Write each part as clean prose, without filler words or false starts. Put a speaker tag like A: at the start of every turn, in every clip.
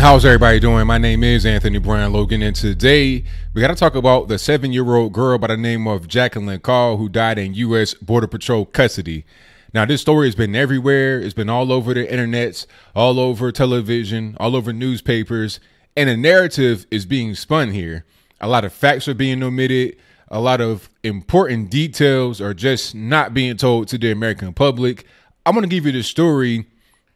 A: How's everybody doing? My name is Anthony Brian Logan, and today we got to talk about the 7-year-old girl by the name of Jacqueline Call who died in U.S. Border Patrol custody. Now, this story has been everywhere. It's been all over the internets, all over television, all over newspapers, and a narrative is being spun here. A lot of facts are being omitted. A lot of important details are just not being told to the American public. I'm going to give you the story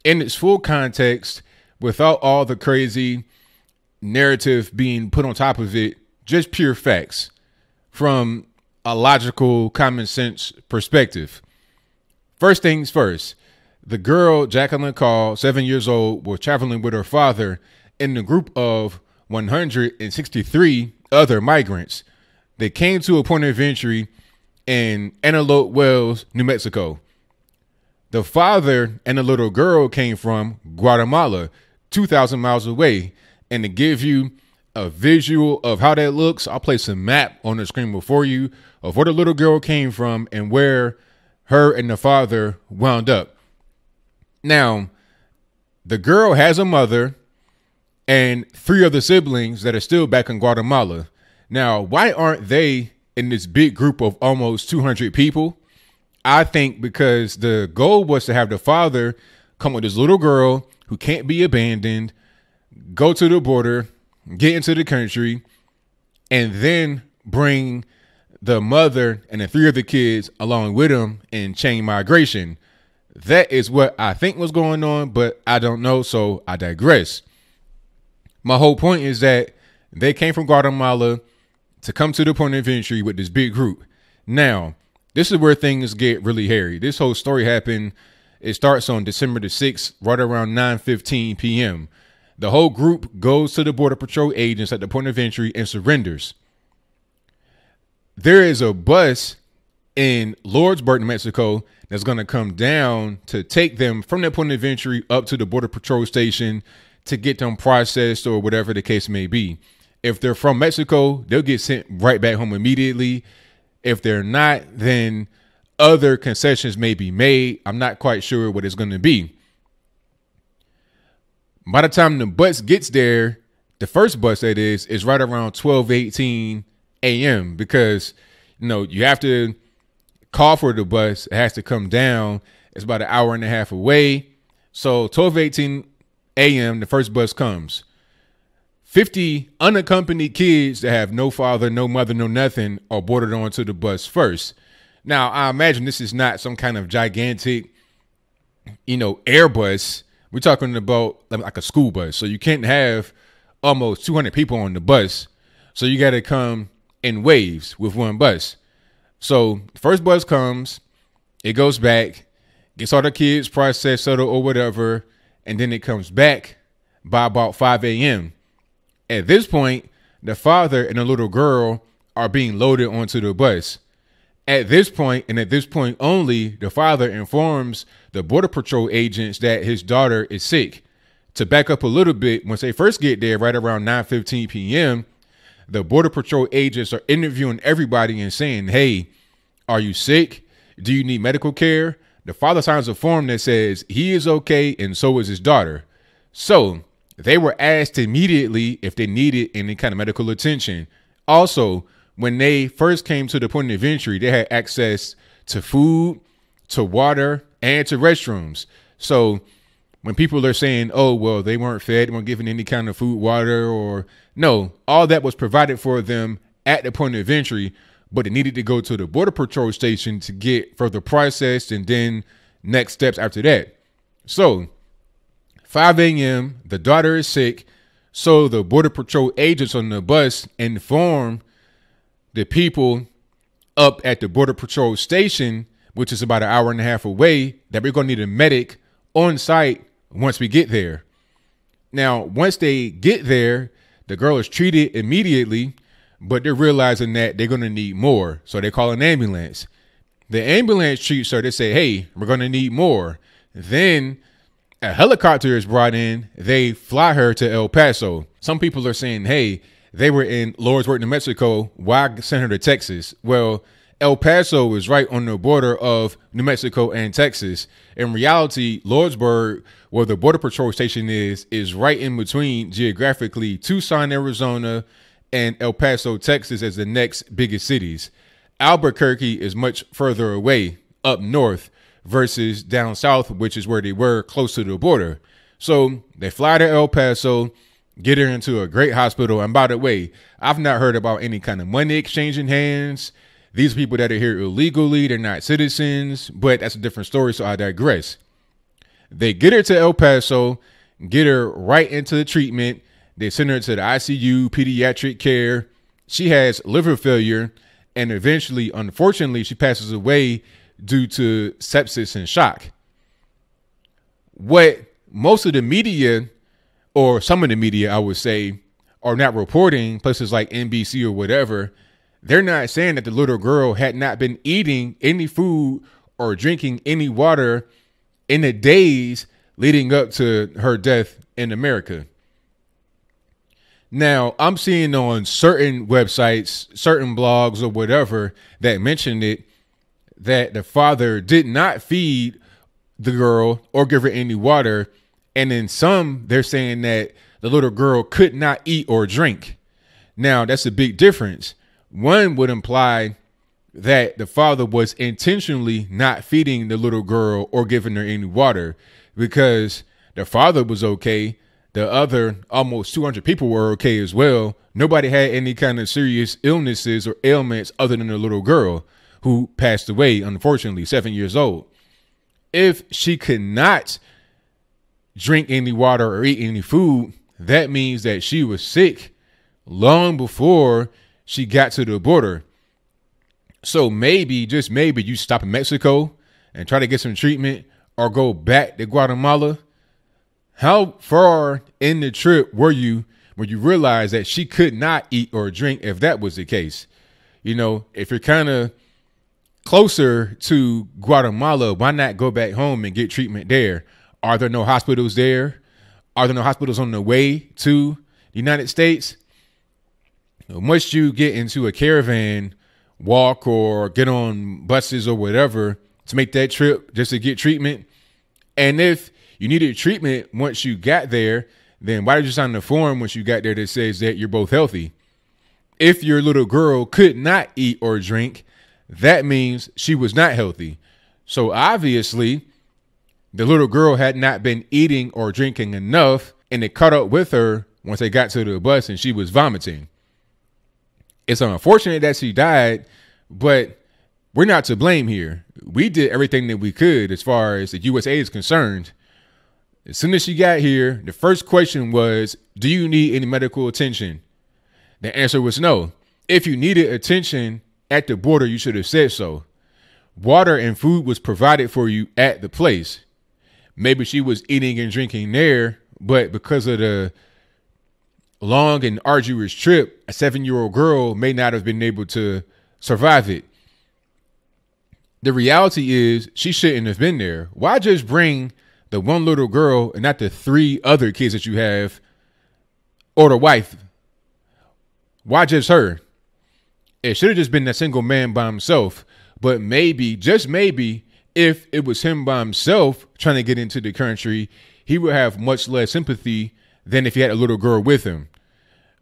A: in its full context, without all the crazy narrative being put on top of it, just pure facts from a logical, common sense perspective. First things first, the girl, Jacqueline Call, 7 years old, was traveling with her father in the group of 163 other migrants. They came to a point of entry in Antelope, Wells, New Mexico. The father and the little girl came from Guatemala, 2,000 miles away. And to give you a visual of how that looks, I'll place a map on the screen before you of where the little girl came from and where her and the father wound up. Now, the girl has a mother and 3 other siblings that are still back in Guatemala. Now, why aren't they in this big group of almost 200 people? I think because the goal was to have the father come with this little girl who can't be abandoned, go to the border, get into the country, and then bring the mother and the 3 other kids along with them in chain migration. That is what I think was going on, but I don't know, so I digress. My whole point is that they came from Guatemala to come to the point of entry with this big group. Now, this is where things get really hairy. This whole story happened. It starts on December the 6th, right around 9:15 p.m. The whole group goes to the Border Patrol agents at the point of entry and surrenders. There is a bus in Lordsburg, New Mexico, that's going to come down to take them from that point of entry up to the Border Patrol Station to get them processed or whatever the case may be. If they're from Mexico, they'll get sent right back home immediately. If they're not, then other concessions may be made. I'm not quite sure what it's going to be. By the time the bus gets there, the first bus that is right around 12:18 a.m. because, you have to call for the bus. It has to come down. It's about an hour and a half away. So 12:18 a.m., the first bus comes. 50 unaccompanied kids that have no father, no mother, no nothing are boarded onto the bus first. Now, I imagine this is not some kind of gigantic, Airbus. We're talking about like a school bus. So you can't have almost 200 people on the bus. So you got to come in waves with one bus. So the first bus comes, it goes back, gets all the kids processed, settled or whatever, and then it comes back by about 5 a.m. At this point, the father and the little girl are being loaded onto the bus. At this point, and at this point only, the father informs the Border Patrol agents that his daughter is sick. To back up a little bit, once they first get there, right around 9:15 p.m., the Border Patrol agents are interviewing everybody and saying, hey, are you sick? Do you need medical care? The father signs a form that says he is okay and so is his daughter. So they were asked immediately if they needed any kind of medical attention. Also, when they first came to the point of entry, they had access to food, to water, and to restrooms. So when people are saying, oh, well, they weren't fed, they weren't given any kind of food, water, or no, all that was provided for them at the point of entry, but they needed to go to the Border Patrol Station to get further processed and then next steps after that. So 5 a.m., the daughter is sick. So the Border Patrol agents on the bus inform the people up at the Border Patrol Station, which is about an hour and a half away, that we're going to need a medic on site once we get there. Now, once they get there, the girl is treated immediately, but they're realizing that they're going to need more. So they call an ambulance. The ambulance treats her. They say, hey, we're going to need more. Then a helicopter is brought in. They fly her to El Paso. Some people are saying, hey, they were in Lordsburg, New Mexico. Why send her to Texas? Well, El Paso is right on the border of New Mexico and Texas. In reality, Lordsburg, where the Border Patrol Station is right in between geographically Tucson, Arizona, and El Paso, Texas as the next biggest cities. Albuquerque is much further away up north versus down south, which is where they were close to the border. So they fly to El Paso, get her into a great hospital. And by the way, I've not heard about any kind of money exchanging hands. These are people that are here illegally. They're not citizens, but that's a different story. So I digress. They get her to El Paso, get her right into the treatment. They send her to the ICU, pediatric care. She has liver failure, and eventually, unfortunately, she passes away due to sepsis and shock. What most of the media, or some of the media, I would say, are not reporting, places like NBC or whatever, they're not saying that the little girl had not been eating any food or drinking any water in the days leading up to her death in America. Now, I'm seeing on certain websites, certain blogs or whatever that mentioned it, that the father did not feed the girl or give her any water. And in some, they're saying that the little girl could not eat or drink. Now, that's a big difference. One would imply that the father was intentionally not feeding the little girl or giving her any water, because the father was okay. The other almost 200 people were okay as well. Nobody had any kind of serious illnesses or ailments other than the little girl, who passed away, unfortunately, 7 years old. If she could not drink any water or eat any food, that means that she was sick long before she got to the border. So maybe, just maybe, you stop in Mexico and try to get some treatment, or go back to Guatemala. How far in the trip were you when you realized that she could not eat or drink, if that was the case? You know, if you're kind of closer to Guatemala, why not go back home and get treatment there? Are there no hospitals there? Are there no hospitals on the way to the United States? Once you get into a caravan, walk or get on buses or whatever to make that trip just to get treatment. And if you needed treatment once you got there, then why did you sign the form once you got there that says that you're both healthy? If your little girl could not eat or drink, that means she was not healthy. So obviously, the little girl had not been eating or drinking enough, and it caught up with her once they got to the bus and she was vomiting. It's unfortunate that she died, but we're not to blame here. We did everything that we could as far as the USA is concerned. As soon as she got here, the first question was, do you need any medical attention? The answer was no. If you needed attention at the border, you should have said so. Water and food was provided for you at the place. Maybe she was eating and drinking there, but because of the long and arduous trip, a 7-year-old girl may not have been able to survive it. The reality is she shouldn't have been there. Why just bring the one little girl and not the 3 other kids that you have, or the wife? Why just her? It should have just been that single man by himself. But maybe, just maybe, if it was him by himself trying to get into the country, he would have much less sympathy than if he had a little girl with him.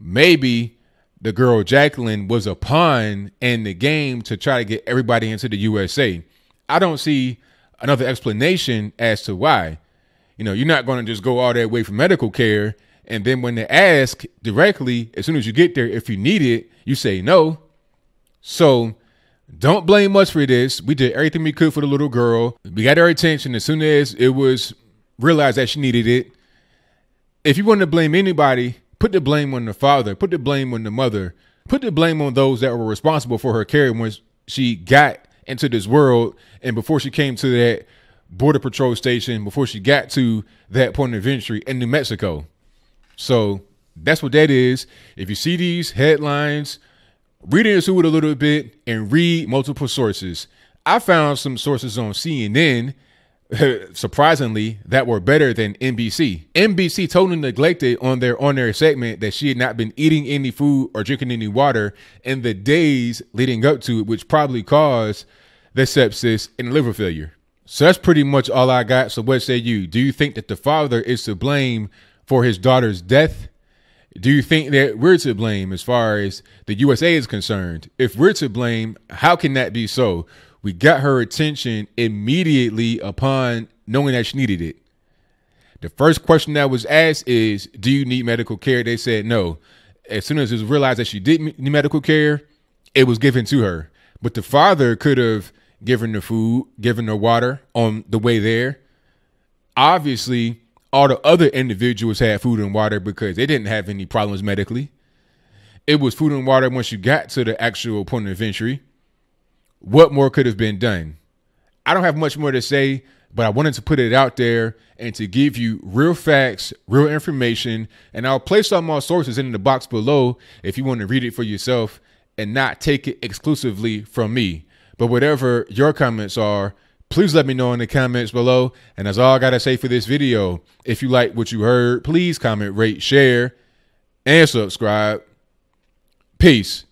A: Maybe the girl Jacqueline was a pawn in the game to try to get everybody into the USA. I don't see another explanation as to why. You know, you're not going to just go all that way for medical care, and then when they ask directly, as soon as you get there, if you need it, you say no. So don't blame us for this. We did everything we could for the little girl. We got her attention as soon as it was realized that she needed it. If you want to blame anybody, put the blame on the father, put the blame on the mother, put the blame on those that were responsible for her care when she got into this world and before she came to that border patrol station, before she got to that point of entry in New Mexico. So that's what that is. If you see these headlines, read into it a little bit and read multiple sources. I found some sources on CNN surprisingly, that were better than NBC. NBC totally neglected on their segment that she had not been eating any food or drinking any water in the days leading up to it, which probably caused the sepsis and liver failure. So that's pretty much all I got. So what say you? Do you think that the father is to blame for his daughter's death? Do you think that we're to blame as far as the USA is concerned? If we're to blame, how can that be so? We got her attention immediately upon knowing that she needed it. The first question that was asked is, do you need medical care? They said no. As soon as it was realized that she did need medical care, it was given to her. But the father could have given her food, given her water on the way there. Obviously, all the other individuals had food and water because they didn't have any problems medically. It was food and water once you got to the actual point of entry. What more could have been done? I don't have much more to say, but I wanted to put it out there and to give you real facts, real information. And I'll place all my sources in the box below if you want to read it for yourself and not take it exclusively from me. But whatever your comments are, please let me know in the comments below. And that's all I got to say for this video. If you like what you heard, please comment, rate, share, and subscribe. Peace.